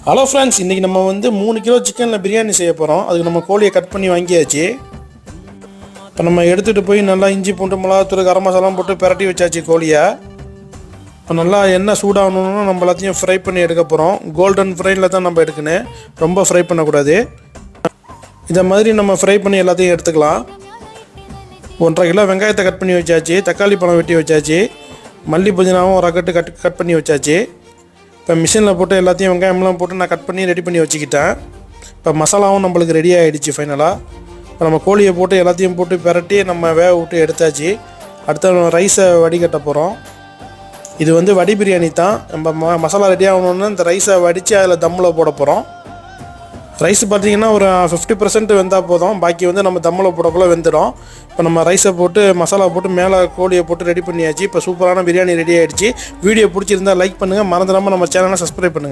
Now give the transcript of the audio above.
Hello friends, இன்றைக்கி நம்ம வந்து 3 கிலோ சிக்கனில் பிரியாணி செய்ய போகிறோம். அதுக்கு நம்ம கோழியை கட் பண்ணி வாங்கியாச்சு. இப்போ நம்ம எடுத்துகிட்டு போய் நல்லா இஞ்சி பூண்டு மிளகாத்தூள் கரம் மசாலாம் போட்டு பிரட்டி வச்சாச்சு கோழியை. இப்போ நல்லா எண்ணெய் சூடாகணுன்னு நம்ம எல்லாத்தையும் ஃப்ரை பண்ணி எடுக்க போகிறோம். கோல்டன் ஃப்ரைனில் தான் நம்ம எடுக்கணும், ரொம்ப ஃப்ரை பண்ணக்கூடாது. இதை மாதிரி நம்ம ஃப்ரை பண்ணி எல்லாத்தையும் எடுத்துக்கலாம். 1.5 கிலோ வெங்காயத்தை கட் பண்ணி வச்சாச்சு, தக்காளி பழம் வெட்டி வச்சாச்சு, மல்லி புதினாவும் ஒரு கட்டு கட் பண்ணி வச்சாச்சு. இப்போ மிஷினில் போட்டு எல்லாத்தையும் வெங்காயம்லாம் போட்டு நான் கட் பண்ணி ரெடி பண்ணி வச்சுக்கிட்டேன். இப்போ மசாலாவும் நம்மளுக்கு ரெடி ஆகிடுச்சு ஃபைனலாக. இப்போ நம்ம கோழியை போட்டு எல்லாத்தையும் போட்டு பிரட்டி நம்ம வேக விட்டு எடுத்தாச்சு. அடுத்து நம்ம ரைஸை வடிகட்ட போகிறோம். இது வந்து வடி பிரியாணி தான். நம்ம மசாலா ரெடி ஆகணுன்னு இந்த ரைஸை வடித்து அதில் தம்மில் போட போகிறோம். ரைஸ் பார்த்திங்கன்னா ஒரு 50% வெந்தால் போதும், பாக்கி வந்து நம்ம தம்மில் போடக்குள்ள வெந்துடும். இப்போ நம்ம ரைஸை போட்டு மசாலா போட்டு மேலே கோழியை போட்டு ரெடி பண்ணியாச்சு. இப்போ சூப்பரான பிரியாணி ரெடி ஆகிடுச்சு. வீடியோ பிடிச்சிருந்தால் லைக் பண்ணுங்கள், மறந்துடாமல் நம்ம சேனலை சப்ஸ்கிரைப் பண்ணுங்கள்.